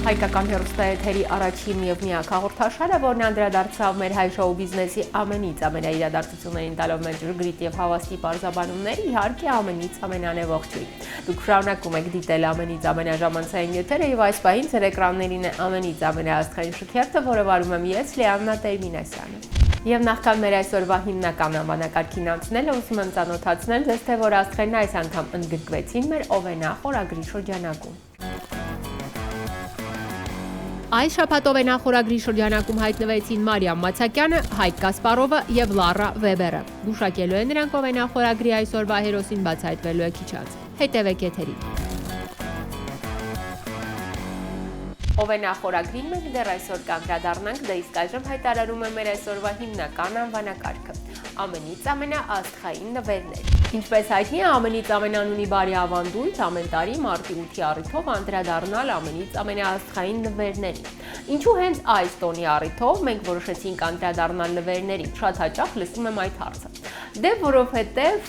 Հայկական հեռուստաեթերի առաջին և միակ հաղորդաշարը, որն անդրադարձավ մեր հայ շոու բիզնեսի ամենից ամենաիրադարձություններին տալով մեր ջրգրիտ և հավաստի պարզաբանումներ, իհարկե ամենից ամենանևողջույն։ Դուք շարունակում եք դիտել ամենից ամենաժամանցային նյութերը և այս պահին ձեր էկրաններին է ամենից ամենաաստղային շքերթը, որը վարում եմ ես, Լիաննա Տերմինասյանը։ Եվ նախքան մեր այսօրվա հիմնական անվանակարգին անցնելը, ուզում եմ ծանոթացնել ձեզ, թե որ աստղերն այս անգամ ընդգրկվեցին մեր Օվենա խորագրի շրջանակում։ Այս շաբաթ Օվենա խորագրի շրջանակում հայտնվեցին Մարիամ Մացակյանը, Հայկ Կասպարովը և Լարա Վեբերը։ Գուշակելու են նրանք Օվենա խորագրի այսօրվա հերոսին բացահայտվելու է քիչ անց։ Հետևեք էթերին։ Օվենա խորագրին մենք դեռ այսօր կանդրադառնանք, դա իսկ այժմ հայտարարում է մեր այսօրվա հիմնական անվանակարգը։ Ամենից ամենաաստղային նվերներ։ Ինչպես հայտնի է, ամենից ամենանունի բարի ավանդույթ ամեն տարի մարտի 8-ի առիթով անդրադառնալ ամենից ամենաաստղային նվերներին։ Ինչու հենց այս տոնի առիթով մենք որոշեցինք անդրադառնալ նվերներին։ Շատ հաճախ լսում եմ այդ հարցը։ Դե որովհետև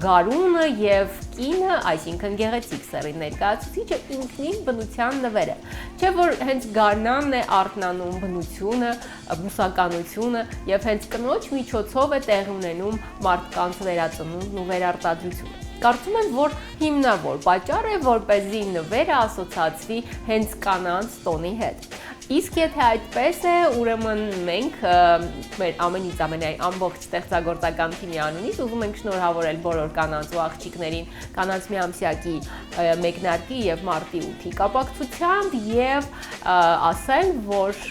գարունը եւ կինը, այսինքն գեղեցիկ սեռի ներկայացուցիչը ինքնին բնության նվեր է։ Չէ՞ որ հենց գարնանն է արթնանում բնությունը, բուսականությունը եւ հենց կնոջ միջոցով է տեղի ունենում մարդկանց վերածնունդն ու վերարտադրությունը։ Կարծում եմ, որ հիմնավոր պատճառ է, որպեսզի նվերը ասոցացվի հենց կանանց տոնի հետ։ Իսկ եթե այդպես է, ուրեմն մենք մեր ամենից ամբողջ ստեղծագործական թիմի անունից ուզում ենք շնորհավորել բոլոր կանանց ու աղջիկներին կանանց միամսյակի մեկնարկի եւ մարտի 8-ի կապակցությամբ եւ ասել, որ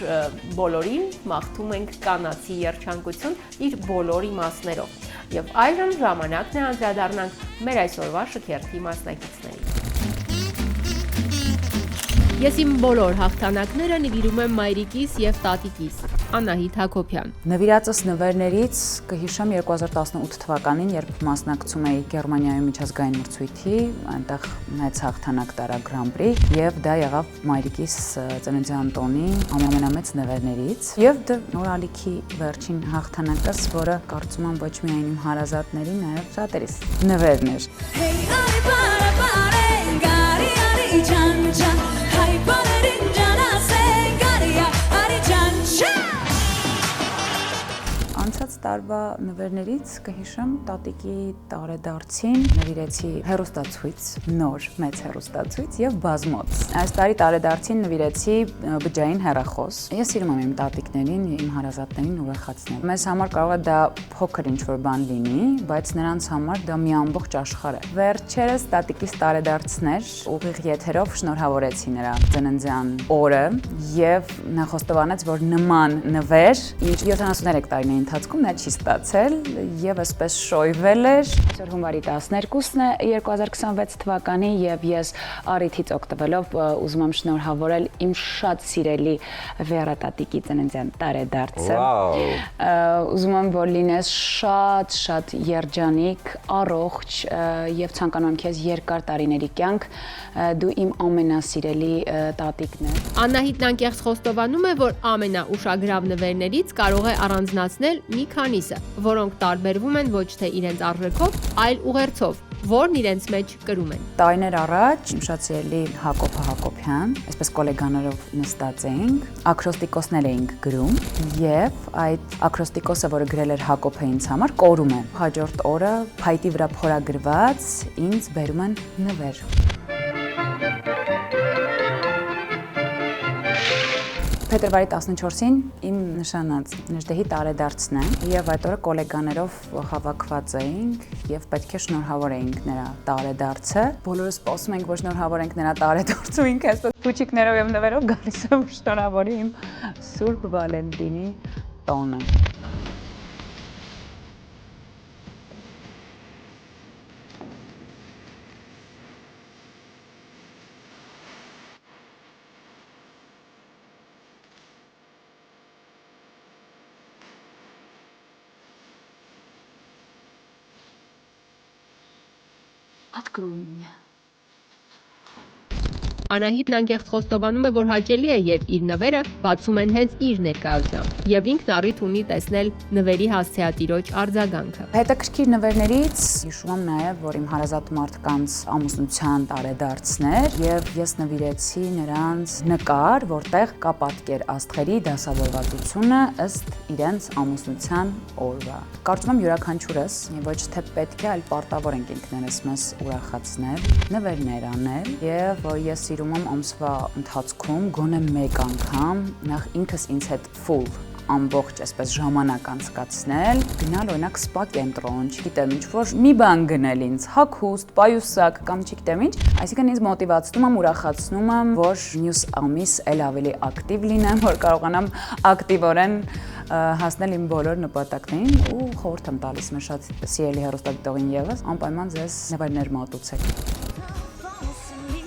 բոլորին մաղթում ենք կանացի երջանկություն իր բոլոր իմաստներով։ Եվ այժմ ժամանակն է անդրադառնանք մեր այսօրվա շքերթի մասնակիցներին։ Ես իմ բոլոր հաղթանակները նվիրում եմ մայրիկիս և տատիկիս, Անահիտ Հակոբյան։ Նվիրածս նվերներից կհիշեմ 2018 թվականին, երբ մասնակցում էի Գերմանիայում միջազգային մրցույթի, այնտեղ մեծ հաղթանակ տարա Grand Prix, եւ դա եղավ մայրիկիս ծննդյան տոնի ամենամեծ նվերներից, եւ նոր ալիքի վերջին հաղթանակս, որը կարծում եմ ոչ միայն իմ հարազատների, նաեւ շատերիս նվերն էր։ Անցած տարվա նվերներից կհիշեմ տատիկի տարեդարձին նվիրեցի հեռուստացույց, նոր մեծ հեռուստացույց եւ բազմոց։ Այս տարի տարեդարձին նվիրեցի բջջային հեռախոս։ Ես սիրում եմ իմ տատիկներին, իմ հարազատներին ուրախացնել։ Մեզ համար կարող է դա փոքր ինչ-որ բան լինի, բայց նրանց համար դա մի ամբողջ աշխարհ է։ Վերջերս տատիկիս տարեդարձն էր, ուղիղ եթերով շնորհավորեցի նրա ծննդյան օրը եւ նա խոստովանեց, որ նման նվեր իր 73 տարիների ընթացքում նա չի ստացել եւ այսպես շոյվել էր։ Այսօր հունվարի 12-ն է 2026 թվականի եւ ես առիթից օգտվելով ուզում եմ շնորհավորել իմ շատ սիրելի Վերա տատիկի ծննդյան տարեդարձը։ Ուզում եմ որ լինես շատ երջանիկ, առողջ եւ ցանկանում եմ քեզ երկար տարիների կյանք։ Դու իմ ամենասիրելի տատիկն ես։ Անահիտն անկեղծ խոստովանում է, որ ամենաուշագրավ նվերներից կարող է առանձնացնել մի քանիսը, որոնք տարբերվում են ոչ թե իրենց արժեքով, այլ ուղերձով, որն իրենց մեջ կրում են։ Տարիներ առաջ իմ շատ սիրելի Հակոբ Հակոբյան, այսպես գոլեգաներով նստած էինք, ակրոստիկոսներ էինք գրում եւ այդ ակրոստիկոսը, որը գրել էր Հակոբը ինձ համար, կորում է։ Հաջորդ օրը փայտի վրա փորագրված ինձ բերում են նվեր։ Փետրվարի 14-ին իմ նշանած Նժդեհի տարեդարձն է եւ այդ օրը գոլեգաներով հավաքված էինք եւ պետք է շնորհավորեինք նրա տարեդարձը։ Բոլորս սպասում ենք, որ շնորհավորենք նրա տարեդարձը, ինքը այսպես փուչիկներով եւ նվերով գալիս է շնորհավորի իմ Սուրբ Վալենտինի տոնը։ Անահիտն անկեղծ խոստովանում է, որ հաճելի է, երբ իր նվերը բացում են հենց իր ներկայությամբ, եւ ինքն առիթ ունի տեսնել նվերի հասցեատիրոջ արձագանքը։ Հետաքրքիր նվերներից հիշում եմ նաև, որ իմ հարազատ մարդկանց ամուսնության տարեդարձն էր եւ ես նվիրեցի նրանց նկար, որտեղ կա պատկեր աստղերի դասավորվածությունը ըստ իրենց ամուսնության օրվա։ Կարծում եմ յուրաքանչյուրս ոչ թե պետք է, այլ պարտավոր ենք ինքներս մեզ ուրախացնել, նվերներ անել եւ ես սիրում եմ ամսվա ընթացքում գոնե մեկ անգամ նախ ինքս ինձ հետ full ամբողջ այսպես ժամանակ անցկացնել, գնալ օրինակ սպա կենտրոն, չգիտեմ ինչ-որ մի բան գնել ինձ, հագուստ, պայուսակ կամ չգիտեմ ինչ, այսինքն ինձ մոտիվացնում եմ, ուրախացնում եմ, որ մյուս ամիս էլ ավելի ակտիվ լինեմ, որ կարողանամ ակտիվորեն հասնել իմ բոլոր նպատակներին ու խորհուրդ եմ տալիս մեր շատ սիրելի հեռուստադիտողին եւս, անպայման ձեզ նվերներ մատուցեք։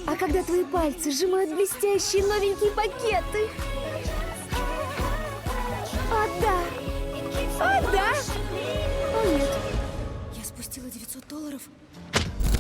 А когда твои пальцы сжимают блестящие новенькие пакеты? О, да! О, да! О, нет. Я спустила $900.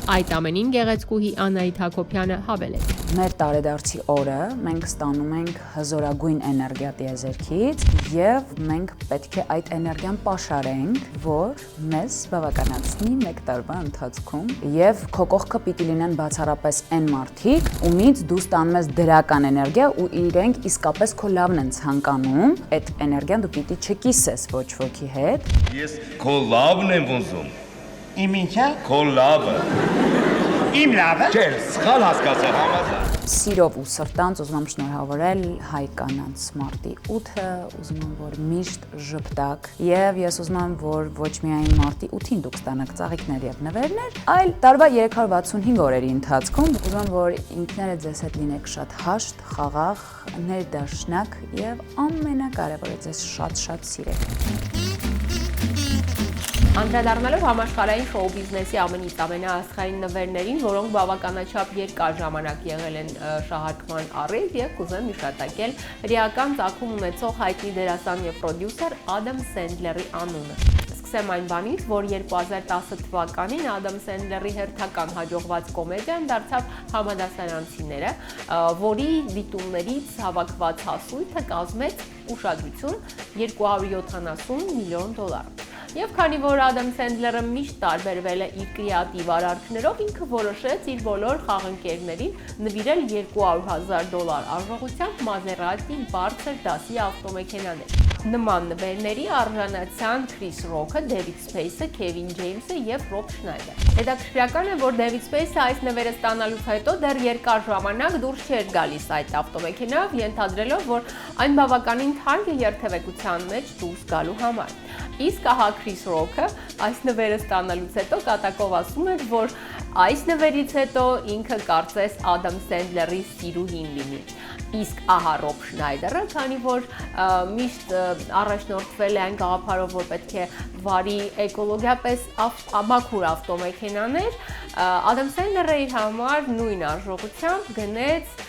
Այդ ամենին գեղեցկուհի Անահիտ Հակոբյանը հավելեց. Մեր տարեդարձի օրը մենք ստանում ենք հզորագույն էներգիա տիեզերքից եւ մենք պետք է այդ էներգիան պաշարենք, որ մեզ բավականացնի մեկ տարվա ընթացքում եւ քո կողքը պիտի լինեն բացառապես այն մարդիկ, ումից դու ստանում ես դրական էներգիա ու իրենք իսկապես քո լավն են ցանկանում, այդ էներգիան դու պիտի չկիսես ոչ ոքի հետ։ Ես քո լավն եմ ուզում։ Իմ ինչա։ Քո լավը։ Իմ լավը։ Չէ, սխալ հասկացա, համաձայն։ Սիրով ու սրտանց ուզում եմ շնորհավորել հայ կանանց մարտի 8-ը, ուզում եմ, որ միշտ ժպտակ եւ ես ուզում եմ, որ ոչ միայն մարտի 8-ին դուք ստանաք ծաղիկներ եւ նվերներ, այլ տարվա 365 օրերի ընթացքում ուզում եմ, որ ինքներդ ձեզ հետ լինեք շատ հաշտ, խաղաղ, ներդաշնակ եւ ամենակարևորը ձեզ շատ-շատ սիրեք։ Անդրադառնալով համաշխարհային շոու բիզնեսի ամենից ամենաաստղային նվերներին, որոնք բավականաչափ երկար ժամանակ եղել են շահարկման առիթ եւ կուզեմ հիշատակել հրեական ծագում ունեցող հայտնի դերասան եւ պրոդյուսեր Ադամ Սենդլերի անունը։ Սկսեմ այն բանից, որ 2010 թվականին Ադամ Սենդլերի հերթական հաջողված կոմեդիան դարձավ Համադասարանցիները, որի դիտումներից հավաքված հասույթը կազմեց ուշադրություն $270 միլիոն։ Եվ քանի որ Ադամ Սենդլերը միշտ տարբերվել է իր կրեատիվ արարքներով, ինքը որոշեց իր բոլոր խաղընկերներին նվիրել $200,000 արժողությամբ Maserati բարձր դասի ավտոմեքենաներ։ Նման նվերների արժանացան Քրիս Ռոքը, Դեվիդ Սփեյսը, Քևին Ջեյմսը եւ Ռոբ Շնայդերը։ Հետաքրքրական է, որ Դեվիդ Սփեյսը այս նվերը ստանալուց հետո դեռ երկար ժամանակ դուրս չէր գալիս այդ ավտոմեքենայով, ենթադրելով, որ այն բավականին թանկ է երթևեկության մեջ դուրս գալու համար։ Իսկ ահա Քրիս Ռոքը այս նվերը ստանալուց հետո կատակով ասում էր, որ այս նվերից հետո ինքը կարծես Ադամ Սենդլերի սիրուհին լինի։ Իսկ ահա Ռոբ Շնայդերը, քանի որ միշտ առաջնորդվել է այն գաղափարով, որ պետք է վարի էկոլոգիապես մաքուր ավտոմեքենաներ, Ադամ Սենդլերը իր համար նույն արժողությամբ գնեց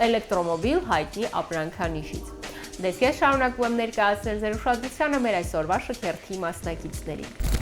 էլեկտրոմոբիլ հայտնի ապրանքանիշից։ Դες ես շարունակում եմ ներկայացնել ձեր ուշադրությանը մեր այսօրվա շքերթի մասնակիցներին։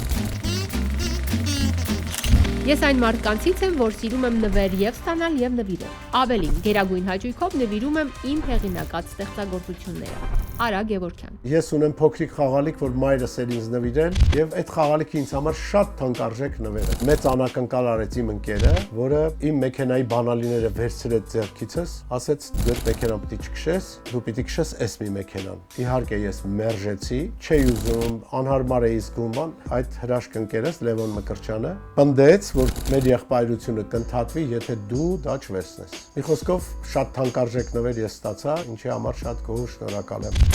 Ես այն մարդկանցից եմ, որ սիրում եմ նվեր եւ ստանալ եւ նվիրել։ Ավելին, գերագույն հաճույքով նվիրում եմ իմ հեղինակած ստեղծագործությունները։ Արա Գևորգյան։ Ես ունեմ փոքրիկ խաղալիք, որ մայրս էր ինձ նվիրել, եւ այդ խաղալիքը ինձ համար շատ թանկարժեք նվեր է։ Մեծ անակնկալ արեց իմ ընկերը, որը իմ մեքենայի բանալիները վերցրեց ձեռքիցս, ասեց՝ դու մեքենան պիտի չքշես, դու պիտի քշես էս մի մեքենան։ Իհարկե ես մերժեցի, չէի ուզում, անհարմար էի զգում, այդ հրաշք ընկերս Լևոն Մկրտչյանը պնդեց, որ մեր եղբայրությունը կընդհատվի, եթե դու դա չվերցնես։ Մի խոսքով շատ թանկարժեք նվեր ես ստացա, ինչի համար շատ գոհ շնորհակալ եմ։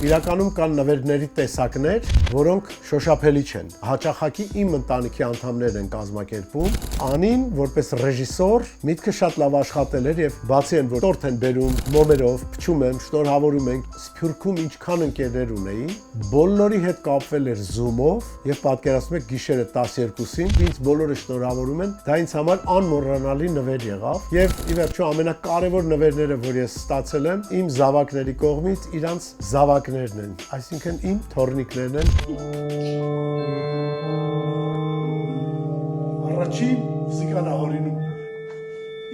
Իրականում կան նվերների տեսակներ, որոնք շոշափելի չեն։ Հաճախակի իմ ընտանիքի անդամներն են կազմակերպում։ Անին, որպես ռեժիսոր, միտքը շատ լավ աշխատել էր եւ բացի այն, որ տորթ են բերում, մոմերով, փչում եմ, շնորհավորում ենք, Սփյուռքում ինչքան ընկերներ ունեի, բոլորի հետ կապվել էր Zoom-ով եւ պատկերացնում եք գիշերը 12-ին, ինձ բոլորը շնորհավորում են, դա ինձ համար անմոռանալի նվեր եղավ եւ ի վերջո ամենակարևոր նվերները, որ ես ստացել եմ, իմ զավակների կողմից իրանց զավակներն են, այսինքն իմ թոռնիկներն են։ Առաջին Իկրանա հորինում։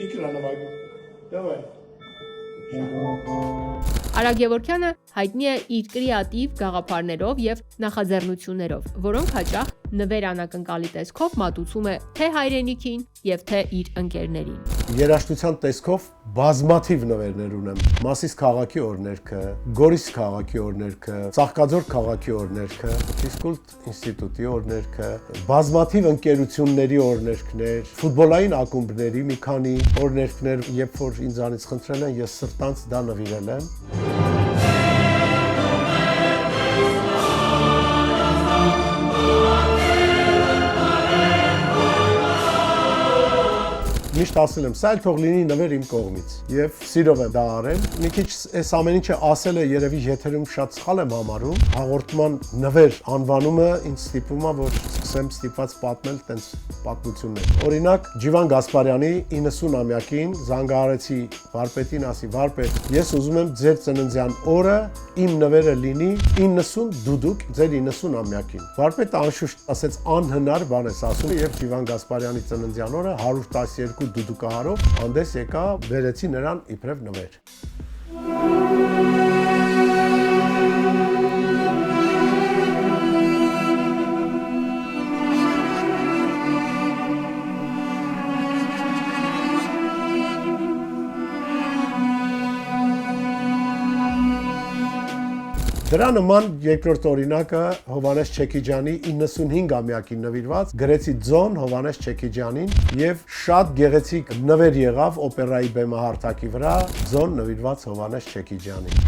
Իկրա նվագում։ Դավայ։ Արա Գևորգյանը հայտնի է իր կրեատիվ գաղափարներով եւ նախաձեռնություններով, որոնք հաճախ նվեր անակնկալի տեսքով մատուցում է թե հայրենիքին եւ թե իր ընկերներին։ Երաժշտության տեսքով բազմաթիվ նվերներ ունեմ։ Մասիս քաղաքի օրներքը, Գորիս քաղաքի օրներքը, Ծաղկաձոր քաղաքի օրներքը, Ֆիզկուլտ ինստիտուտի օրներքը, բազմաթիվ ընկերությունների օրներքներ, ֆուտբոլային ակումբների մի քանի օրներքներ, երբ որ ինձանից խնդրել են, ես սրտանց դա նվիրել եմ։ Միշտ ասել եմ, սա էլ թող լինի նվեր իմ կողմից եւ սիրով եմ դա արել։ Մի քիչ այս ամեն ինչը ասել է երևի եթերում շատ սխալ եմ համարում։ Հաղորդման նվեր անվանումը ինձ ստիպում է, որ սկսեմ ստիպված պատմել տենց պատմություններ։ Օրինակ, Ջիվան Գասպարյանի 90-ամյակին զանգահարեցի վարպետին, ասի՝ վարպետ, ես ուզում եմ ձեր ծննդյան օրը իմ նվերը լինի 90 դուդուկ ձեր 90-ամյակին։ Վարպետը անշուշտ ասեց անհնար բան ես ասում եւ Ջիվան Գասպարյանի ծննդյան օրը 112 դուդուկահարով հանդես եկա, բերեցի նրան իբրև նվեր։ Դրա նման երկրորդ օրինակը Հովհաննես Չեքիջյանի 95-ամյակին նվիրված գրեցի Ձոն Հովհաննես Չեքիջյանին եւ շատ գեղեցիկ նվեր եղավ օպերայի բեմահարթակի վրա Ձոն նվիրված Հովհաննես Չեքիջյանին։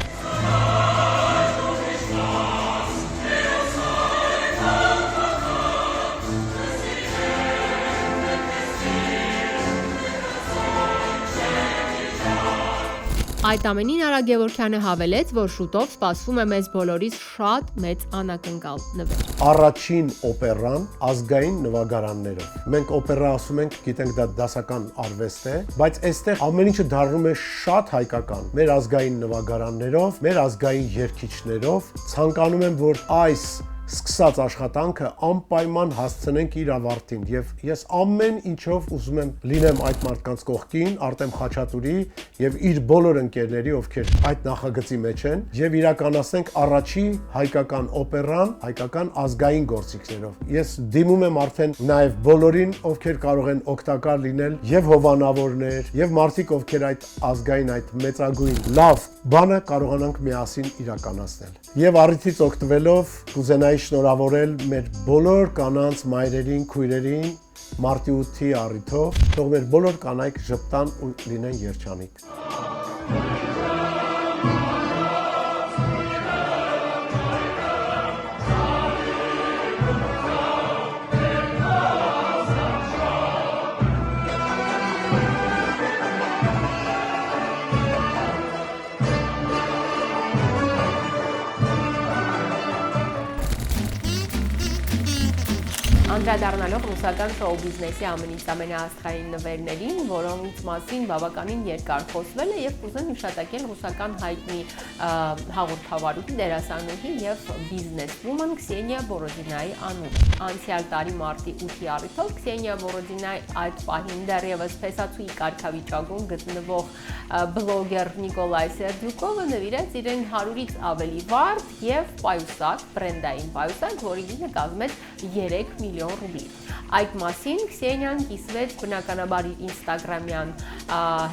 Այդ ամենին Արա Գևորգյանը հավելեց, որ շուտով սպասվում է մեզ բոլորիս շատ մեծ անակնկալ նվեր։ Առաջին օպերան ազգային նվագարաններով։ Մենք օպերա ասում ենք, գիտենք դա դասական արվեստ է, բայց այստեղ ամեն ինչը դառնում է շատ հայկական։ Մեր ազգային նվագարաններով, մեր ազգային երգիչներով ցանկանում եմ, որ այս սկսած աշխատանքը անպայման հասցնենք իր ավարտին եւ ես ամեն ինչով ուզում եմ լինեմ այդ մարդկանց կողքին, Արտեմ Խաչատուրի եւ իր բոլոր ընկերների, ովքեր այդ նախագծի մեջ են եւ իրականացնենք առաջի հայկական օպերան, հայկական ազգային գործիքներով։ Ես դիմում եմ արդեն նաեւ բոլորին, ովքեր կարող են օգտակար լինել եւ հովանավորներ եւ մարդիկ, ովքեր այդ ազգային այդ մեծագույն լավ բանը կարողանանք միասին իրականացնել։ Եվ առիթից օգտվելով կուզենայի շնորհավորել մեր բոլոր կանանց, մայրերին, քույրերին մարտի 8-ի առիթով, թող մեր բոլոր կանայք ժպտան ու լինեն երջանիկ։ Անդրադառնալով ռուսական շոու բիզնեսի ամենից ամենաաստղային նվերներին, որոնց մասին բավականին երկար խոսվել է եւ կուզեմ հիշատակել ռուսական հայտնի հաղորդավարուհի, դերասանուհի եւ բիզնեսվուման Քսենիա Բորոդինայի անունը։ Անցյալ տարի մարտի 8-ի առիթով Քսենիա Բորոդինայի այդ պահին դեռևս փեսացուի կարգավիճակում գտնվող բլոգեր Նիկոլայ Սերդյուկովը նվիրեց իրեն 100-ից ավելի վարդ եւ պայուսակ, բրենդային պայուսակ, որի գինը կազմեց 3 միլիոն ռուբլի։ Այդ մասին Քսենիան կիսվեց բնականաբար իր ինստագրամյան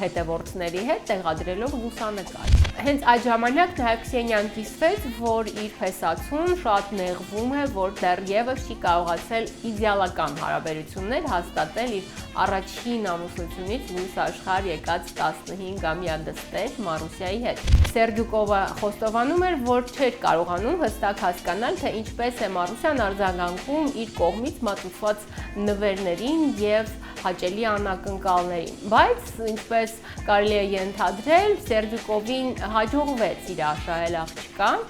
հետևորդների հետ, տեղադրելով լուսանկար։ Հենց այդ ժամանակ նաև Քսենիան կիսվեց, որ իր փեսացուն շատ նեղվում է, որ դեռևս չի կարողացել իդեալական հարաբերություններ հաստատել իր առաջին ամուսնությունից լույս աշխարհ եկած 15-ամյա դստեր Մարուսիայի հետ։ Սերդյուկովը խոստովանում էր, որ չէր կարողանում հստակ հասկանալ, թե ինչպես է Մարուսյան արձագանքում իր կողմից մատուցված նվերներին եւ հաճելի անակնկալներին, բայց ինչպես կարելի է ենթադրել, Սերդյուկովին հաջողվեց իր աշահել աղջկան,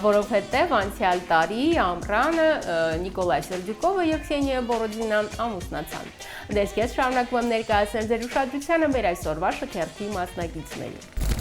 որովհետև անցյալ տարի ամռանը Նիկոլայ Սերդյուկովը եւ Քսենիա Բորոդինան ամուսնացան։ Դες ես շարունակում եմ ներկայացնել ձեր ուշադրությանը մեր այսօրվա շքերթի մասնակիցներին։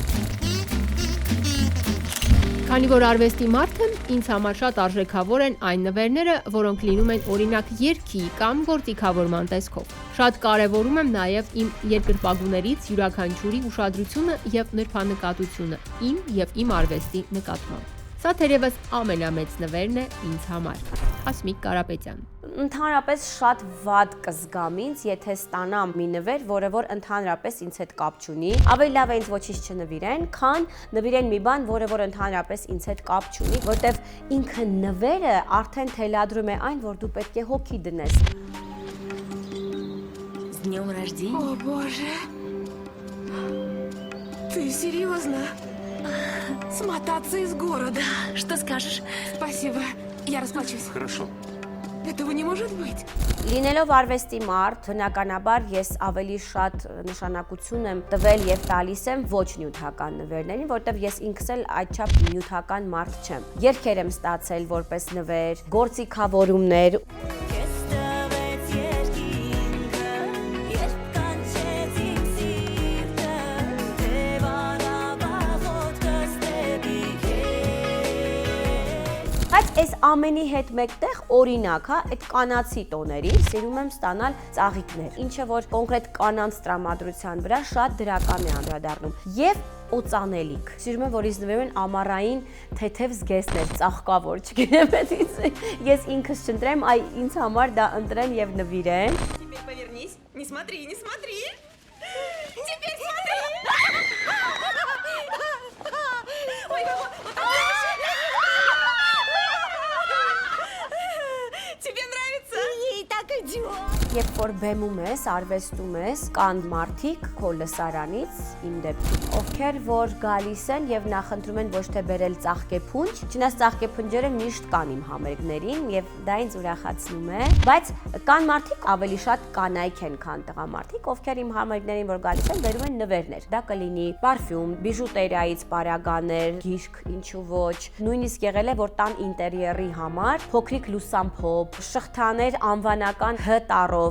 Քանի որ արվեստի մարդը ինձ համար շատ արժեքավոր են այն նվերները, որոնք լինում են օրինակ երգի կամ գործիքավորման տեսքով։ Շատ կարևորում եմ նաև իմ երկրպագուներից յուրաքանչյուրի ուշադրությունը եւ նրբանկատությունը իմ եւ իմ արվեստի նկատմամբ։ Սա թերևս ամենամեծ նվերն է ինձ համար։ Հասմիկ Կարապետյան։ Ընդհանրապես շատ վատ կզգամ ինձ, եթե ստանամ մի նվեր, որը որ ընդհանրապես ինձ հետ կապ չունի։ Ավելի լավ է ինձ ոչինչ չնվիրեն, քան նվիրեն մի բան, որը որ ընդհանրապես ինձ հետ կապ չունի, որտեվ ինքը нվերը արդեն թելադրում է այն, որ дու պետք է հոգի դնես։ С днем рождения. О, боже. Ты серьезно? Смотаться из города. Что скажешь? Спасибо. Я расплачусь. Хорошо. Этого не может быть. Լինելով արվեստի մարդ, բնականաբար ես ավելի շատ նշանակություն եմ տվել եւ տալիս եմ ոչ նյութական նվերներին, որտեվ ես ինքս էլ այդչափ նյութական մարդ չեմ։ Երգեր եմ ստացել որպես նվեր, գործիքավորումներ։ Բայց այս ամենի հետ մեկտեղ օրինակ, հա, այդ կանացի տոներին սիրում եմ ստանալ ծաղիկներ, ինչը որ կոնկրետ կանանց տրամադրության վրա շատ դրական է անդրադառնում։ Եվ օծանելիք։ Սիրում եմ, որ ինձ նվիրում են ամառային թեթև զգեստներ, ծաղկավոր, չգիտեմ, ես ինքս չընտրեմ, այ ինձ համար դա ընտրեն եւ նվիրեն։ Теперь повернись. Не смотри, не смотри. Теперь смотри. Ой, вот так. Тебе нравится? Ей так идет. Երբ որ բեմում ես, արվեստում ես, կան մարդիկ քո լսարանից, իմ դեպքում, ովքեր որ գալիս են եւ նախընտրում են ոչ թե բերել ծաղկեփունջ, չնայած ծաղկեփունջերը միշտ կան իմ համերգներին եւ դա ինձ ուրախացնում է, բայց կան մարդիկ ավելի շատ կանայք են, քան տղամարդիկ, ովքեր իմ համերգներին որ գալիս են, բերում են նվերներ։ Դա կլինի պարֆյում, բիժուտերիայից պարագաներ, գիրք, ինչու ոչ, նույնիսկ եղել է որ տան ինտերիերի համար փոքրիկ լուսամփոփ, շղթաներ անվանական Հ տառով։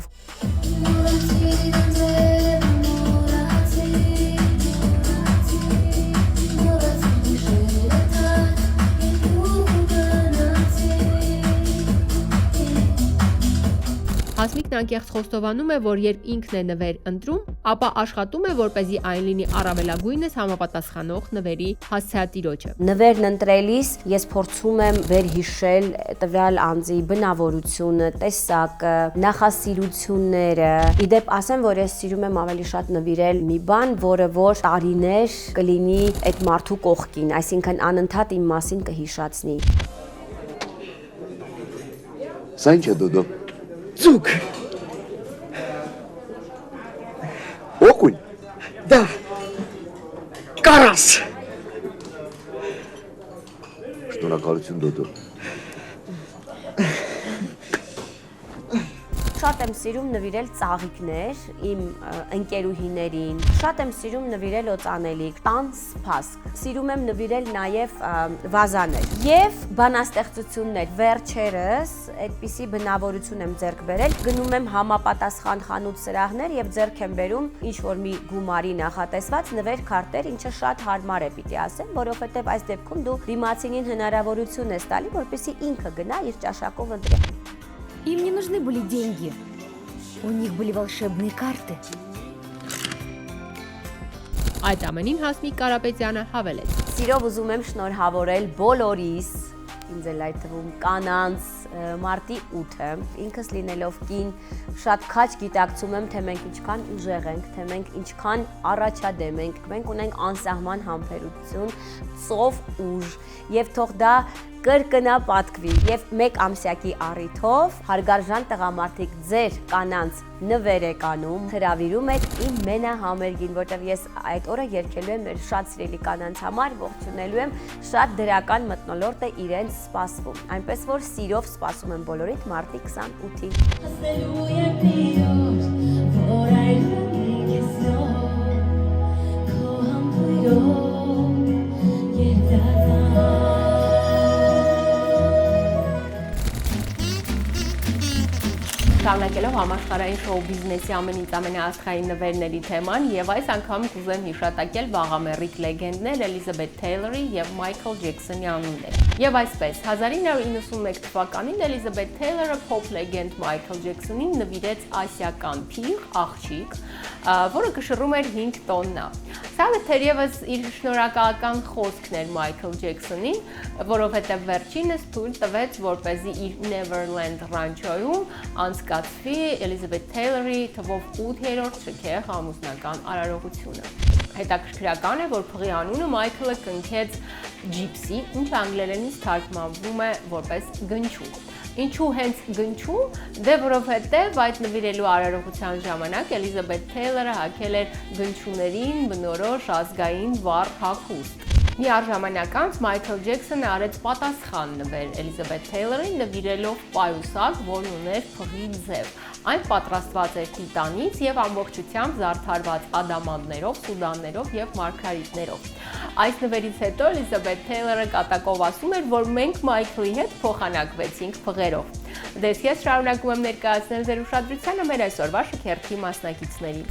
Հասմիկն անկեղծ խոստովանում է, որ երբ ինքն է նվեր ընտրում, ապա աշխատում է, որպեսզի այն լինի առավելագույնս համապատասխանող նվերի հասցեատիրոջը։ Նվերն ընտրելիս ես փորձում եմ վերհիշել տվյալ անձի բնավորությունը, տեսակը, նախասիրությունները։ Իդեպ ասեմ, որ ես սիրում եմ ավելի շատ նվիրել մի բան, որը որ տարիներ կլինի այդ մարդու կողքին, այսինքն անընդհատ իմ մասին կհիշացնի։ Սա ինչ է դոդո։ Ձուկ։ Օկուն։ Да. Կարաս։ Շնորհակալություն դոդո։ Շատ եմ սիրում նվիրել ծաղիկներ իմ ընկերուհիներին, շատ եմ սիրում նվիրել օծանելիք, տան սպասք, սիրում եմ նվիրել նաև վազաներ և բանաստեղծություններ, վերջերս այդպիսի բնավորություն եմ ձեռք բերել, գնում եմ համապատասխան խանութ սրահներ և ձեռք եմ բերում ինչ-որ մի գումարի նախատեսված նվեր քարտեր, ինչը շատ հարմար է պիտի ասեմ, որովհետև այս դեպքում դու դիմացինին հնարավորություն ես տալի, որպեսզի ինքը գնա իր ճաշակով ընտրի։ Им не нужны были деньги. У них были волшебные карты. Այդ ամենին Հասմիկ Կարապետյանը հավելեց. Սիրով ուզում եմ շնորհավորել բոլորիս, ինձ էլ այդ թվում կանանց մարտի 8-ը, ինքս լինելով կին, շատ քաչ գիտակցում եմ, թե մենք ինչքան ուժեղ ենք, թե մենք ինչքան առաջադեմ ենք, մենք ունենք անսահման համբերություն, ծով ուժ, եւ թող դա կրկնապատկվի եւ մեկ ամսյակի առիթով հարգարժան տղամարդիկ ձեր կանանց նվեր եք անում, հրավիրում եք իմ մենահամերգին, որտեղ ես այդ օրը երգելու եմ մեր շատ սիրելի կանանց համար, ողջունելու եմ, շատ դրական մթնոլորտ է իրենց սպասվում, այնպես որ սիրով սպասում եմ բոլորիդ մարտի 28-ին։ շարունակելով համաշխարհային շոու բիզնեսի ամենից ամենաաստղային նվերների թեման, եւ այս անգամ կուզեմ հիշատակել վաղամեռիկ լեգենդներ Էլիզաբեթ Թեյլորի եւ Մայքլ Ջեքսոնի անունները։ Եվ այսպես, 1991 թվականին Էլիզաբեթ Թեյլորը փոփ լեգենդ Մայքլ Ջեքսոնին նվիրեց ասիական փիղ, աղջիկ, որը կշռում էր 5 տոննա։ Սա թերևս իր շնորհակալական խոսքն էր Մայքլ Ջեքսոնին, որովհետև վերջինս թույլ տվեց, որպեսզի իր Neverland Rancho-ում անցկացվի Էլիզաբեթ Թեյլորի թվով 8-րդ շքեղ ամուսնական արարողությունը։ Հետաքրքրական է, որ փղի անունը Մայքլը կնքեց Gypsy, ինչը անգլերենից թարգմանվում է որպես գնչու։ Ինչու հենց գնչու, դե որովհետև այդ նվիրելու արարողության ժամանակ Էլիզաբեթ Թեյլորը հագել էր գնչուներին բնորոշ ազգային վառ հագուստ։ Միառժամանակ անց Մայքլ Ջեքսոնը արեց պատասխան նվեր Էլիզաբեթ Թեյլորին նվիրելով պայուսակ, որն ուներ փղի ձև։ Այն պատրաստված էր տիտանից եւ ամբողջությամբ զարդարված ադամանդներով, սուդաններով եւ մարգարիտներով։ Այս նվերից հետո Էլիզաբեթ Թեյլորը կատակով ասում էր, որ մենք Մայքլի հետ փոխանակվեցինք փղերով։ Դες ես շարունակում եմ ներկայացնել ձեր ուշադրությանը մեր այսօրվա շքերթի մասնակիցներին։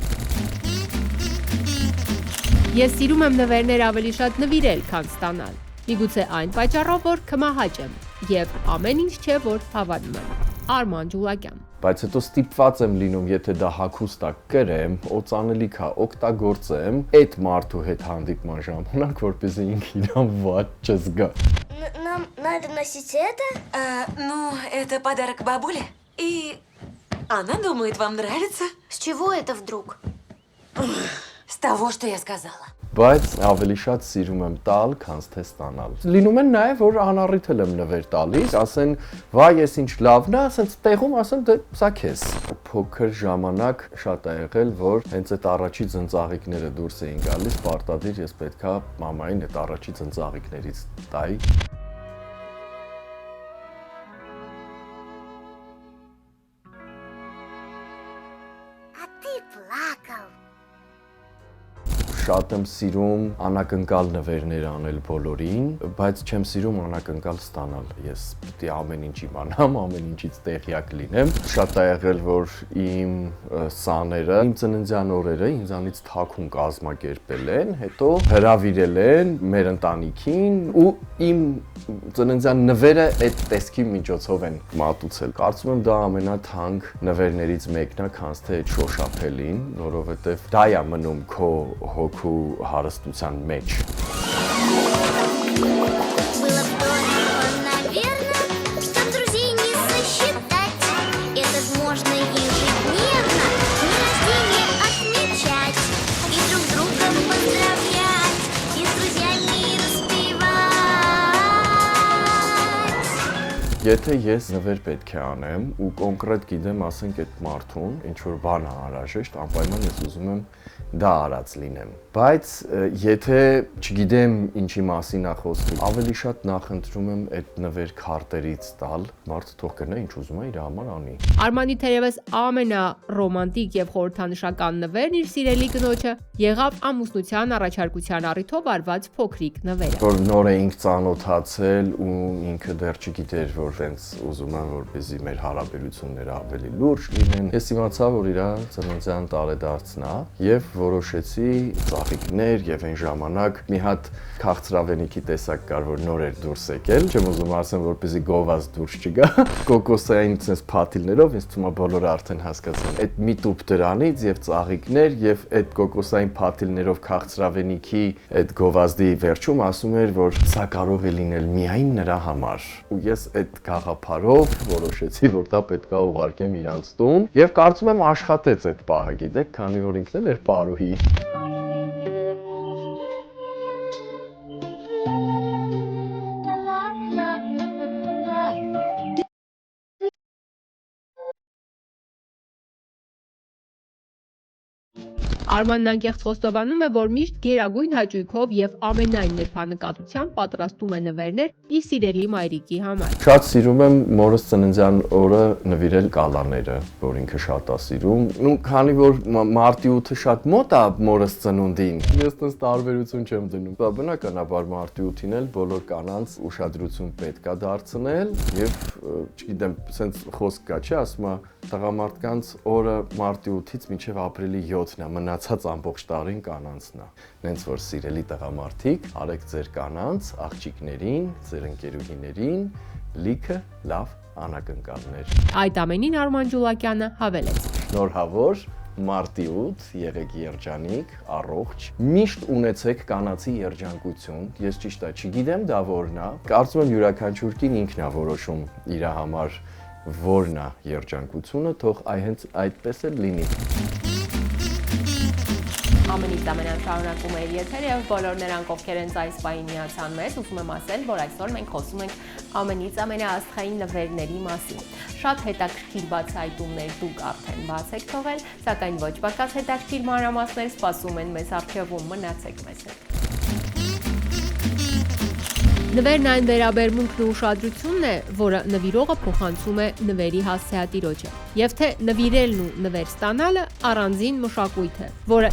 Ես սիրում եմ նվերներ ավելի շատ նվիրել, քան ստանալ։ Միգուցե այն պատճառով, որ կմահաճ եմ եւ ամեն ինչ չէ, որ հավանում եմ։ Արման Ջուլակյան։ Բայց հետո ստիպված եմ լինում, եթե դա հագուստ է կրեմ, օծանելիք է, օգտագործեմ այդ մարդու հետ հանդիպման ժամանակ, որպեսզի ինքը իրան վատ չզգա։ Нам надо носить это? Ну, это подарок бабуле. И она думает, вам нравится. С чего это вдруг? С того, что я сказала. Բայց ավելի շատ սիրում եմ տալ, քան թե ստանալ։ Լինում են նաև, որ անառիթ եմ նվեր տալիս, ասեն, վայ, ես ինչ լավն է, ասեն, տեղում ասեն, դե սա քեզ։ Փոքր ժամանակ շատ է եղել, որ հենց այդ առաջի ծնծաղիկները դուրս էին գալիս, պարտադիր ես պետքա մամային այդ առաջի ծնծաղիկներից տայի։ А ты плакал. Շատ եմ սիրում անակնկալ նվերներ անել բոլորին, բայց չեմ սիրում անակնկալ ստանալ։ Ես պիտի ամեն ինչ իմանամ, ամեն ինչից տեղյակ լինեմ։ Շատ է եղել, որ իմ սաները, իմ ծննդյան օրերը ինձանից թաքուն կազմակերպել են, հետո հրավիրել են մեր ընտանիքին ու իմ ծննդյան նվերը այդ տեսքի միջոցով են մատուցել։ Կարծում եմ դա ամենաթանկ նվերներից մեկն է, քանց թե այդ շոշափելին, որովհետև դա է մնում քո հոգու հարստության մեջ։ Было здорово, наверное, чтоб друзей не сосчитать. Это ж можно ежедневно дни рождения отмечать. И друг друга поздравлять, и с друзьями распевать. Եթե ես նվեր պետք է անեմ ու կոնկրետ գիտեմ, ասենք այդ մարդուն, ինչ որ բան է անհրաժեշտ, անպայման ես ուզում եմ դա արած լինեմ։ Բայց եթե չգիտեմ ինչի մասին է խոսքը, ավելի շատ նախընտրում եմ այդ նվեր քարտերից տալ, մարդը թող կրնա ինչ ուզում է իր համար անի։ Արմանի թերևս ամենառոմանտիկ եւ խորհրդանշական նվերն իր սիրելի կնոջը եղավ ամուսնության առաջարկության առիթով արված փոքրիկ նվերը։ Որ նոր էինք ծանոթացել ու ինքը դեռ չգիտեր, որ հենց ուզում եմ, որպեսզի մեր հարաբերությունները ավելի լուրջ լինեն։ Ես իմացա, որ իր ծննդյան տարեդարձն է եւ որոշեցի ծաղիկներ եւ այն ժամանակ մի հատ քաղցրավենիքի տեսակ կար, որ նոր էր դուրս եկել, չեմ ուզում ասեմ, որպեսզի գովազ դուրս չգա, կոկոսային sense փաթիլներով, ինձ թվում է բոլորը արդեն հասկացան։ Այդ մի տուփ դրանից եւ ծաղիկներ եւ այդ կոկոսային փաթիլներով քաղցրավենիքի այդ գովազդի վերջում ասում էր, որ սա կարող է լինել միայն նրա համար։ Ու ես այդ գաղափարով որոշեցի, որ դա պետք է ուղարկեմ իրանց տուն եւ կարծում եմ աշխատեց այդ պահը, գիտեք, քանի որ ինքն էլ էր պարուհի։ Արմանն անկեղծ խոստովանում է, որ միշտ գերագույն հաճույքով եւ ամենայն նրբանկատությամբ պատրաստում է նվերներ իր սիրելի մայրիկի համար։ Շատ սիրում եմ մորս ծննդյան օրը նվիրել գալաները, որ ինքը շատ է սիրում։ Ու քանի որ մարտի 8-ը շատ մոտ է մորս ծնունդին, ես տես տարբերություն չեմ դնում։ Դա բնականաբար մարտի 8-ին էլ բոլոր կանանց ուշադրություն պետք է դարձնել եւ չգիտեմ, սենց խոսք կա, չէ, ասում է Տղամարդկանց օրը մարտի 8-ից մինչև ապրիլի 7-ն է, մնացած ամբողջ տարին կանանցն է։ Նենց որ սիրելի տղամարդիկ, արեք ձեր կանանց, աղջիկներին, ձեր ընկերուհիներին լիքը լավ անակնկալներ։ Այդ ամենին Արման Ջուլակյանը հավելեց. Շնորհավոր Մարտի 8 եղեք երջանիկ, առողջ, միշտ ունեցեք կանացի երջանկություն։ Ես ճիշտ է, չգիտեմ դա որն է։ Կարծում եմ յուրաքանչյուր կին ինքն է որոշում իր համար որն է երջանկությունը, թող հենց այդպես էլ լինի։ Ամենից ամենան շարունակում է իր եթերը եւ բոլոր նրանք, ովքեր հենց այս պահին միացան մեզ, ուզում եմ ասել, որ այսօր մենք խոսում ենք ամենից ամենաաստղային նվերների մասին։ Շատ հետաքրքիր բացահայտումներ դուք արդեն բաց եք թողել, սակայն ոչ պակաս հետաքրքիր մանրամասներ սպասում են մեզ առջևում, մնացեք մեզ հետ։ Նվերն այն վերաբերմունքն ու ուշադրությունն է, որը նվիրողը փոխանցում է նվերի հասցեատիրոջը, եւ թե նվիրելն ու նվեր ստանալը առանձին մշակույթ է, որը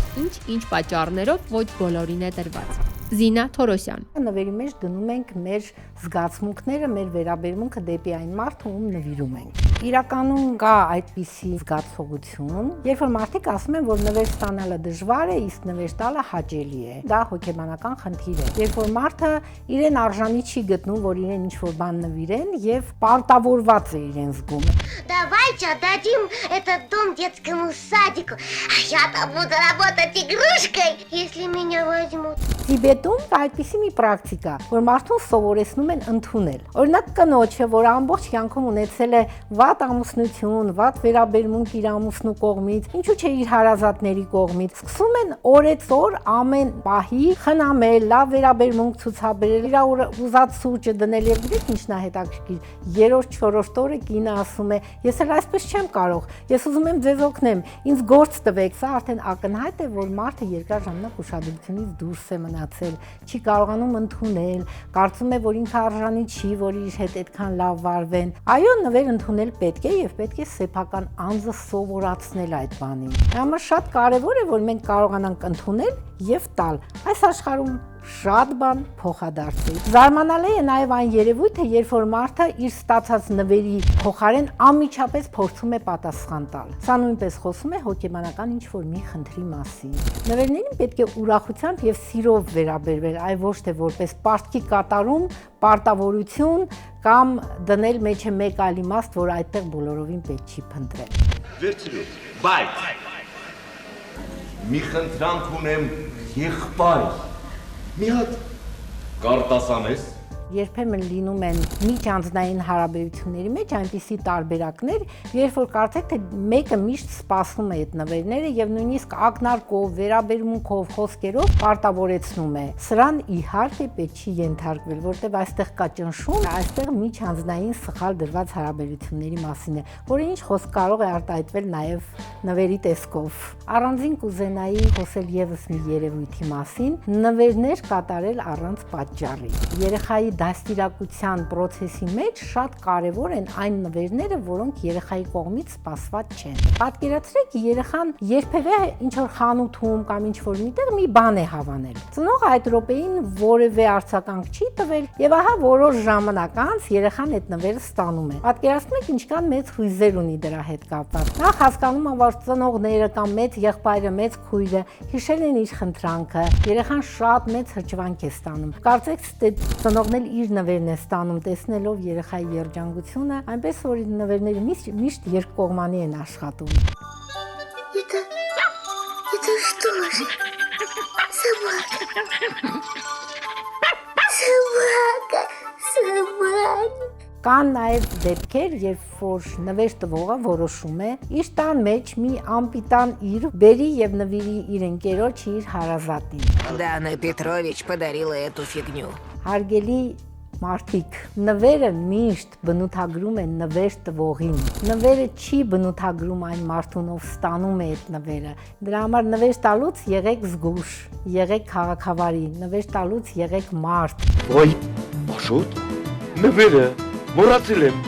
ինչ պատճառներով ոչ բոլորին է տրված։ Զինա Թորոսյան։ Նվերի մեջ դնում ենք մեր զգացմունքները, մեր վերաբերմունքը դեպի այն մարդը, ում նվիրում ենք։ Իրականում կա այդպիսի զգացողություն, երբ որ մարդիկ ասում են, որ նվեր ստանալը դժվար է, իսկ նվեր տալը հաճելի է։ Դա հոգեբանական խնդիր է։ Երբ որ մարդը իրեն արժանի չի գտնում, որ իրեն ինչ-որ бан նվիրեն եւ պարտավորված է իրեն զգում։ Давайте отдадим этот дом детскому садику, а я-то буду работать игрушкой, если меня возьмут. Տիբետում այդպիսի մի պրակտիկա, որ մարդուն սովորեցնում են ընդունել։ Օրինակ կնոջը, որ ամբողջ կյանքում ունեցել է վատ ամուսնություն, վատ վերաբերմունք իր ամուսնու կողմից, ինչու՞ չէ իր հարազատների կողմից, սկսում են օրեցօր ամեն պահի խնամել, լավ վերաբերմունք ցուցաբերել, իր ուզած սուրճը դնել եւ գիտեք ինչն է հետաքրքիր։ Երրորդ, չորրորդ օրը կինը ասում է. ես էլ այսպես չեմ կարող, ես ուզում եմ ձեզ օգնեմ, ինձ գործ տվեք։ Սա արդեն ակնհայտ է, որ մարդը երկար ժամանակ ուշադրությունից դուրս է մնացել, չի կարողանում ընդունել, կարծում է, որ ինքը արժանի չի, որ իր հետ այդքան լավ վարվեն։ Այո, նվեր ընդունել պետք է եւ պետք է սեփական անձը սովորացնել այդ բանին։ Համար շատ կարեւոր է, որ մենք կարողանանք ընդունել եւ տալ։ Այս աշխարհում շատ բան փոխադարձ է։ Զարմանալի է նաև այն երևույթը, երբ որ մարդը իր ստացած նվերի փոխարեն անմիջապես փորձում է պատասխան տալ։ Սա նույնպես խոսում է հոգեբանական ինչ-որ մի խնդրի մասին։ Նվերներին պետք է ուրախությամբ եւ սիրով վերաբերվել, այլ ոչ թե որպես պարտքի կատարում, պարտավորություն կամ դնել մեջը մեկ այլ իմաստ, որ այդտեղ բոլորովին պետք չի փնտրել։ Վերցրու, բայց մի խնդրանք ունեմ եղբայր։ Մի հատ կարտասանես։ Երբեմն լինում են միջանձնային հարաբերությունների մեջ այնպիսի տարբերակներ, երբ որ կարծեք թե մեկը միշտ սպասում է այդ նվերները եւ նույնիսկ ակնարկով, վերաբերմունքով, խոսքերով պարտավորեցնում է։ Սրան իհարկե պետք չի ենթարկվել, որտեղ այստեղ կա ճնշում, այստեղ միջանձնային սխալ դրված հարաբերությունների մասին է, որը ինչ խոսք կարող է արտահայտվել նաեւ նվերի տեսքով։ Առանձին կուզենայի խոսել եւս մի երևույթի մասին՝ նվերներ կատարել առանց պատճառի։ Երեխայի դաստիարակության process-ի մեջ շատ կարևոր են այն նվերները, որոնք երեխայի կողմից սպասված չեն։ Պատկերացրեք, երեխան երբևէ ինչ-որ խանութում կամ ինչ-որ միտեղ մի բան է հավանել։ Ծնողը այդ րոպեին որևէ արձագանք չի տվել եւ ահա որոշ ժամանակ անց երեխան այդ նվերը ստանում է։ Պատկերացնում եք ինչքան մեծ հույզեր ունի դրա հետ կապված։ Նախ հասկանում է, որ ծնողները կամ մեծ եղբայրը, մեծ քույրը հիշել են իր խնդրանքը, երեխան շատ մեծ հրճվանք է ստանում։ Կարծեք, ծնողն իր նվերն է ստանում, տեսնելով երեխայի երջանկությունը, այնպես որ նվերները միշտ երկկողմանի են աշխատում։ Это что же? Собака. Собака. Կան նաև դեպքեր, երբ որ նվեր տվողը որոշում է իր տան մեջ մի ամպիտան իր բերի եւ նվիրի իր ընկերոջ, իր հարազատին։ Դանա Պետրովիչ подарила эту фигню։ Հարգելի մարդիկ, նվերը միշտ բնութագրում է նվեր տվողին։ Նվերը չի բնութագրում այն մարդուն, ով ստանում է այդ նվերը։ Դրա համար նվեր տալուց եղեք զգուշ, եղեք քաղաքավարի, նվեր տալուց եղեք մարդ։ Ոյ, Աշոտ, նվերը մոռացել եմ։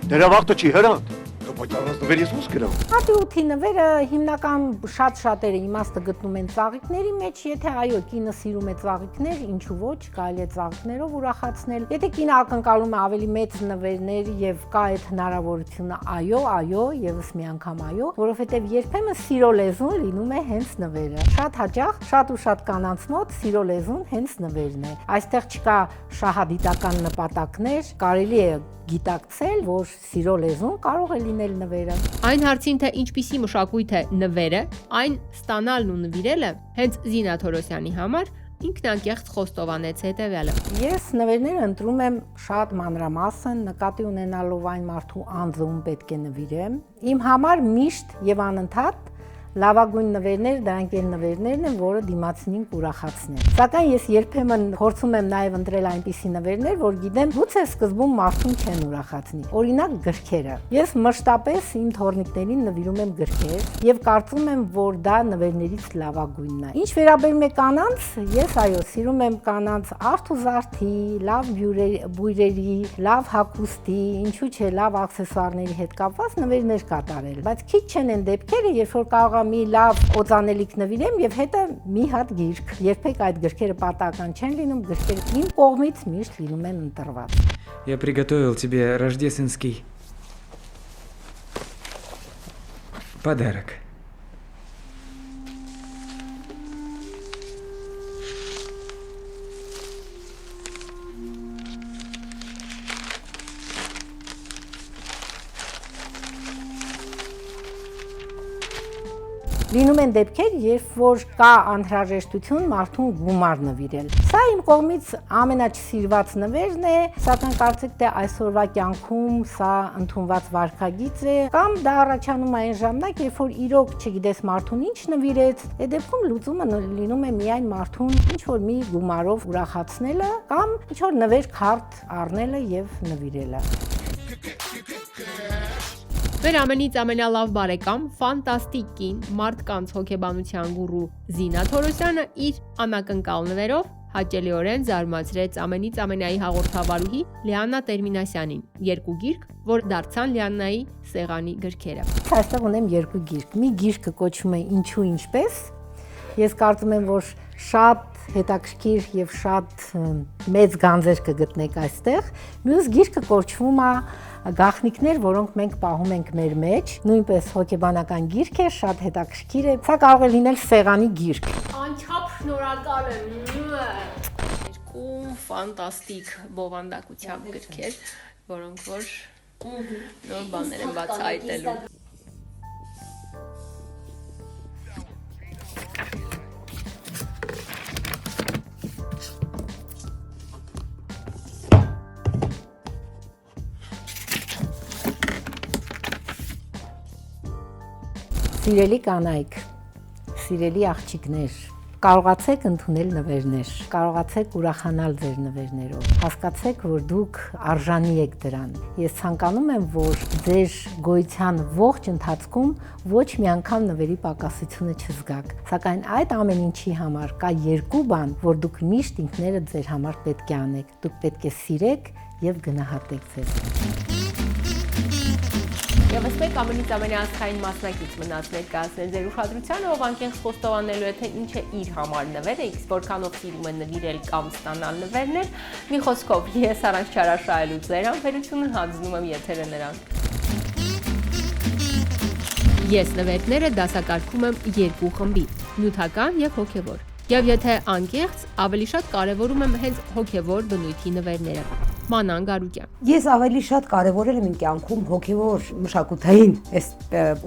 Դրա վաղտը չի հրանտ։ Բայց առանց ես ո՞ս գրամ։ Մարտի 8-ի նվերը հիմնական շատ-շատերը իմաստը գտնում են ծաղիկների մեջ, եթե այո, կինը սիրում է ծաղիկներ, ինչու ոչ, կարելի է ծաղիկներով ուրախացնել։ Եթե կինը ակնկալում է ավելի մեծ նվերներ եւ կա այդ հնարավորությունը, այո, եւս մի անգամ այո, որովհետեւ երբեմն սիրո լեզուն լինում է հենց նվերը։ Շատ հաճախ, շատ ու շատ կանանց մոտ սիրո լեզուն հենց նվերն է։ Այստեղ չկա շահադիտական նպատակներ, կարելի է գիտակցել, որ սիրո լեզուն կարող է լինել նվերը։ Այն հարցին, թե ինչպիսի մշակույթ է նվերը, այն ստանալն ու նվիրելը հենց Զինա Թորոսյանի համար ինքնանկեղծ խոստովանեց հետևյալը. Ես նվերները ընտրում եմ շատ մանրամասն, նկատի ունենալով այն մարդու անձը, ում պետք է նվիրեմ։ Իմ համար միշտ եւ անընդհատ լավագույն նվերները դրանք են նվերներն են, որը դիմացինին կուրախացնեն։ Սակայն ես երբեմն փորձում եմ նաև ընտրել այնպիսի նվերներ, որ գիտեմ, գուցե սկզբում մարդուն չեն ուրախացնի։ Օրինակ գրքերը։ Ես մշտապես իմ թորնիկներին նվիրում եմ գրքեր եւ կարծում եմ, որ դա նվերներից լավագույնն է։ Ինչ վերաբերում է կանանց, ես այո, սիրում եմ կանանց արթ ու զարթի, լավ բույրերի, լավ հագուստի, ինչու՞ չէ, լավ աքսեսուարների հետ կապված նվերներ կատարել։ Բայց քիչ չեն այն դեպքերը, երբ որ կարող մի լավ օծանելիք նվիրեմ եւ հետը մի հատ գիրք։ Երբեք այդ գրքերը պատահական չեն լինում, գրքերը իմ կողմից միշտ լինում են ընտրված։ Я приготовил тебе рождественский подарок. Լինում են դեպքեր, երբ որ կա անհրաժեշտություն մարդուն գումար նվիրել։ Սա իմ կողմից ամենաչսիրված նվերն է, սակայն կարծեք թե այսօրվա կյանքում սա ընդունված վարքագիծ է, կամ դա առաջանում է այն ժամանակ, երբ որ իրոք չգիտես մարդուն ինչ նվիրեց, այդ դեպքում լուծումը լինում է միայն մարդուն ինչ որ մի գումարով ուրախացնելը կամ ինչ որ նվեր քարտ առնելը եւ նվիրելը։ Մեր ամենից ամենալավ բարեկամ, ֆանտաստիկ կին, մարդկանց հոգեբանության գուրու Զինա Թորոսյանը իր անակնկալ նվերով հաճելիորեն զարմացրեց ամենից ամենայի հաղորդավարուհի Լիաննա Տերմինասյանին, երկու գիրք, որ դարձան Լիաննայի սեղանի գրքերը։ Այստեղ ունեմ երկու գիրք։ Մի գիրքը կոչվում է Ինչու ինչպես։ Ես կարծում եմ, որ շատ հետաքրքիր եւ շատ մեծ գանձեր կգտնեք այստեղ։ Մյուս գիրքը կոչվում է Գաղտնիքներ, որոնք մենք պահում ենք մեր մեջ, նույնպես հոգեբանական գիրք է, շատ հետաքրքիր է։ Սա կարող է լինել սեղանի գիրք։ Անչափ շնորհակալ եմ։ Երկու ֆանտաստիկ բովանդակությամբ գրքեր, որոնք որ նոր բաներ են բացահայտելու։ Սիրելի կանայք, սիրելի աղջիկներ, կարողացեք ընդունել նվերներ, կարողացեք ուրախանալ ձեր նվերներով, հասկացեք, որ դուք արժանի եք դրան։ Ես ցանկանում եմ, որ ձեր գոյության ողջ ընթացքում ոչ մի անգամ նվերի պակասությունը չզգաք։ Սակայն այդ ամեն ինչի համար կա երկու բան, որ դուք միշտ ինքներդ ձեր համար պետք է անեք։ Դուք պետք է սիրեք եւ գնահատեք ձեզ։ Եվս մեկ ամենից ամենաաստղային մասնակից մնաց ներկայացնել ձեր ուշադրությանը, ով անկեղծ խոստովանելու է, թե ինչ է իր համար նվերը, իսկ որքանով սիրում է նվիրել կամ ստանալ նվերներ, մի խոսքով ես առանց չարաշահելու ձեր համբերությունը հանձնում եմ եթերը նրան։ Ես նվերները դասակարգում եմ երկու խմբի՝ նյութական եւ հոգեվոր։ Եվ եթե անկեղծ, ավելի շատ կարևորում եմ հենց հոգեվոր բնույթի նվերները։ Մանան Գարուկյան։ Ես ավելի շատ կարևորել եմ իմ կյանքում հոգևոր մշակութային այս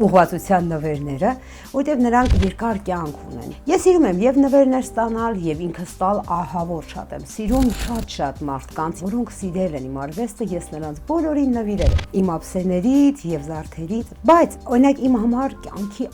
ուղղվածության նվերները, որտեղ նրանք երկար կյանք ունեն։ Ես սիրում եմ եւ նվերներ ստանալ, եւ ինքս տալ ահավոր շատ եմ սիրում շատ մարդկանց, որոնք սիրել են իմ արվեստը, ես նրանց բոլորին նվիրել եմ, իմ ափսեներից եւ զարդերից, բայց օրինակ իմ համար կյանքի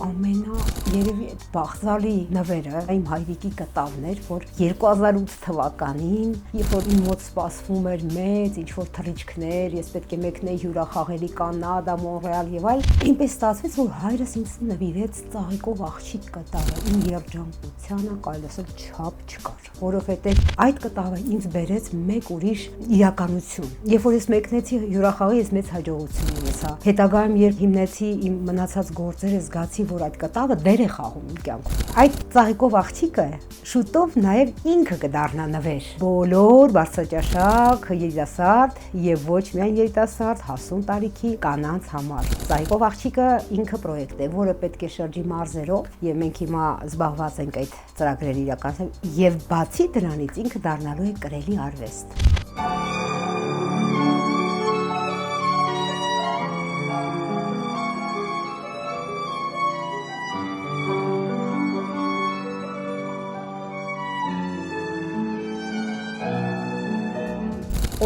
երևի այդ բաղձալի նվերը իմ հայրիկի կտավն էր, որ 2008 թվականին, երբ որ իմ մոտ սպասվում էր մեծ, ինչ որ թռիչքներ, ես պետք է մեկնեի հյուրախաղերի Կանադա, Մոնրեալ եւ այլ։ Այնպես ստացվեց, որ հայրս ինձ նվիրեց ծաղիկով աղջիկ կտավը։ Իմ երջանկությանը կարելի ասել չափ չկար, որովհետեւ այդ կտավը ինձ բերեց մեկ ուրիշ իրականություն։ Երբ որ ես մեկնեցի հյուրախաղի, ես մեծ հաջողություն ունեցա։ Հետագայում երբ հիմնեցի իմ մնացած գործերը, զգացի, որ այդ կտավը դեր է խաղում իմ կյանքում։ Այդ ծաղիկով աղջիկը շուտով նաև ինքը կդառնա նվեր։ Բոլոր բարձրաճաշակ, երիտասարդ եւ ոչ միայն երիտասարդ, հասուն տարիքի կանանց համար։ Ծաղիկով աղջիկը ինքը պրոյեկտ է, որը պետք է շրջի մարզերով եւ մենք հիմա զբաղված ենք այդ ծրագրերի իրականացնելով եւ բացի դրանից ինքը դառնալու է կրելի արվեստ։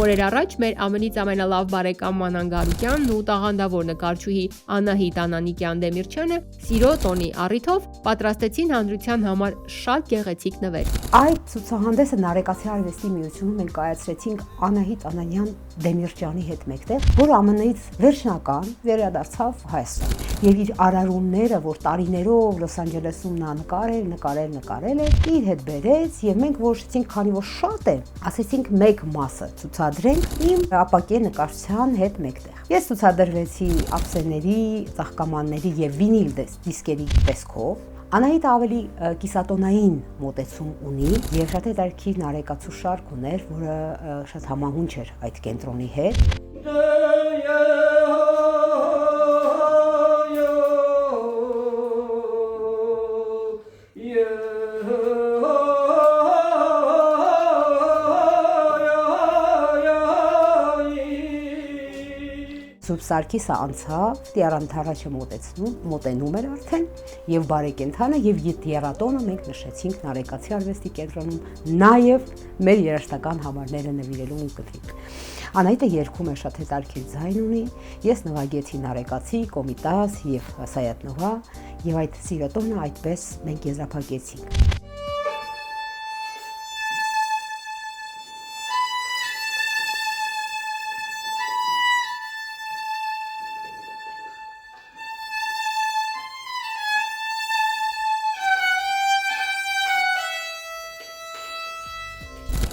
Օրեր առաջ մեր ամենից ամենալավ բարեկամ Մանան Գարուկյանն ու տաղանդավոր նկարչուհի Անահիտ Անանիկյան Դեմիրճյանը սիրո տոնի առիթով պատրաստեցին հանրության համար շատ գեղեցիկ նվեր։ Այդ ցուցահանդեսը Նարեկացի արվեստի միությունում մենք կայացրեցինք Անահիտ Անանյան Դեմիրճյանի հետ մեկտեղ, որ ԱՄՆ-ից վերջնական վերադարձավ Հայաստան։ Եվ իր արարումները, որ տարիներով Լոս Անջելեսում նա նկարել է, իր հետ բերեց եւ մենք որոշեցինք, քանի որ շատ է, ասեցինք մեկ մասը ցուցադրենք իմ ապակե նկարչության հետ մեկտեղ։ Ես ցուցադրվեցի ափսեների, ծաղկամանների եւ վինիլ դիսկերի տեսքով։ Անահիտը ավելի կիսատոնային մոտեցում ունի եւ շատ հետաքրքիր նարեկացու շարք ուներ, որը շատ համահունչ էր այդ կենտրոնի հետ։ Սուրբ Սարգիսը անցավ, Տիարան Թարաչը մոտենում էր արդեն եւ բարեկենդանը եւ Տիարատոնը մենք նշեցինք Նարեկացի արվեստի կենտրոնում նաեւ մեր երաժշտական համարները նվիրելու ու կտրիկ։ Անահիտը երգում է շատ հետաքրքիր ձայն ունի, ես նվագեցի Նարեկացի, Կոմիտաս եւ Սայատնովա եւ այդ սիրոտոնը այդպես մենք եզրափակեցինք։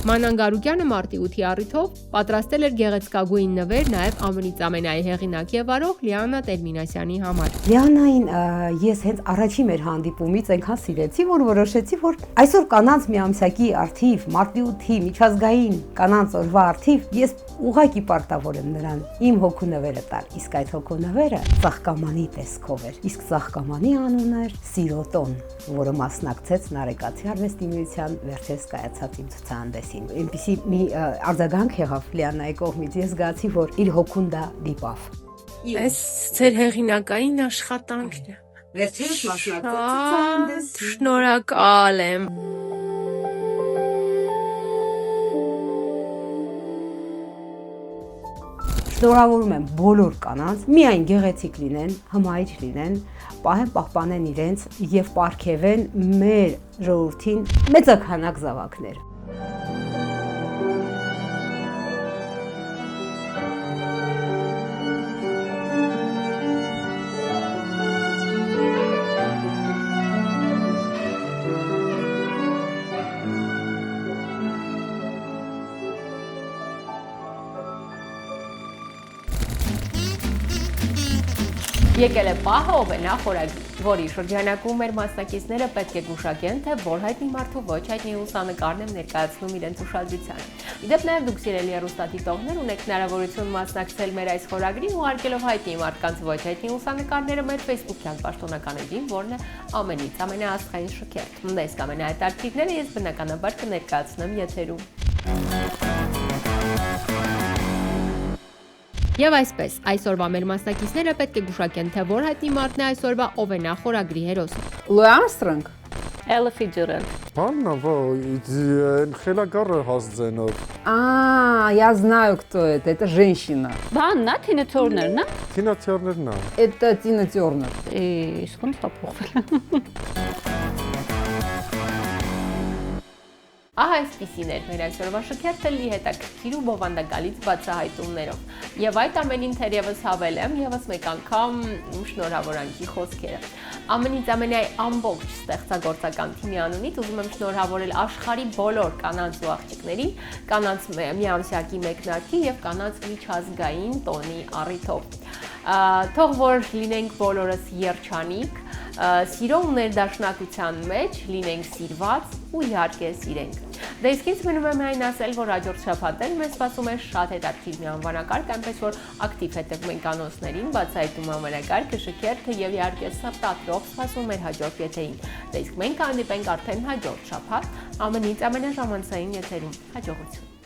Մանան Գարուկյանը մարտի 8-ի առիթով պատրաստել էր գեղեցկագույն նվեր նաև ամենից ամենայի հեղինակ եւ վարող Լիանա Տերմինասյանի համար։ Լիանային ես հենց առաջի մեր հանդիպումից այնքան սիրեցի, որ որոշեցի, որ այսօր կանանց միամսյակի արդիվ, մարտի 8-ի միջազգային կանանց օրվա արդիվ ես ուղղակի պարտավոր եմ նրան իմ հոգու նվերը տալ։ Իսկ այդ հոգու նվերը ծաղկամանի տեսքով էր։ Իսկ ծաղկամանի անունը էր Սիրոտոն, որը մասնակցեց Նարեկացի արվեստի միության վերջերս կայացած իմ ցուցահանդեսին։ Այնպիսի մի արձագանք եղավ Լիանայի կողմից, ես զգացի, որ իր հոգուն դա դիպավ։ Այս ձեր հեղինակային աշխատանքն է։ Վերջերս մասնակցեց ցուցահանդեսին։ Շնորհակալ եմ։ Շնորհավորում եմ բոլոր կանանց, միայն գեղեցիկ լինեն, հմայիչ լինեն, պահպանեն իրենց եւ պարգևեն մեր ժողովրդին մեծաքանակ զավակներ։ Եկել է պահը Օվենա խորագիր, որի շրջանակում մեր մասնակիցները պետք է գուշակեն, թե որ հայտնի մարդու ոչ հայտնի լուսանկարն եմ ներկայացնում իրենց ուշադրությանը։ Իդեպ նաև դուք սիրելի հեռուստադիտողներ ունեք հնարավորություն մասնակցել մեր այս խորագրին, ուղարկելով հայտնի մարդկանց ոչ հայտնի լուսանկարները մեր Facebook-յան պաշտոնական էջին, որն է ամենից ամենաաստղային շքերթ։ Նույնիսկ ամենահետաքրքիրները ես բնականաբար կներկայացնեմ եթերում։ Եվ այսպես, այսօրվա մեր մասնակիցները պետք է գուշակեն, թե որ հայտնի մարդն է այսօրվա Օվենա խորագրի հերոսը։ Լուի Արմստրոնգ, Элла Фиджеральд. Анна, Хелагара Хаздзенов. Я знаю, кто это. Это женщина. Банна, Тина Тернер, на? Тина Тернер, на. Это Тина Тернер. И сколько стопухвали. Ահա այսպիսին էր մեր այսօրվա շքերթը լի հետաքրքիր ու բովանդակալից բացահայտումներով։ Եվ այդ ամենին թերևս հավելեմ եւս մեկ անգամ իմ շնորհավորանքի խոսքերը։ Ամենից ամենայ ամբողջ ստեղծագործական թիմի անունից ուզում եմ շնորհավորել աշխարհի բոլոր կանանց ու աղջիկներին, կանանց միամսյակի մեկնարկի եւ կանանց միջազգային տոնի առիթով։ Թող որ լինենք բոլորս երջանիկ, սիրո ու ներդաշնակության մեջ լինենք սիրված ու իհարկե սիրենք։ Դե իսկ ինձ մնում է միայն ասել, որ հաջորդ շաբաթն մեզ սպասում է շատ հետաքրքիր մի անվանակարգ, այնպես որ ակտիվ հետևում ենք անոնսներին, բացահայտում անվանակարգը, շքերթը եւ իհարկե սրտատրով սպասում մեր հաջորդ եթերին։ Դե իսկ մենք հանդիպենք արդեն հաջորդ շաբաթ, ամենից ամենաժամանցային եթերում։ Հաջողություն։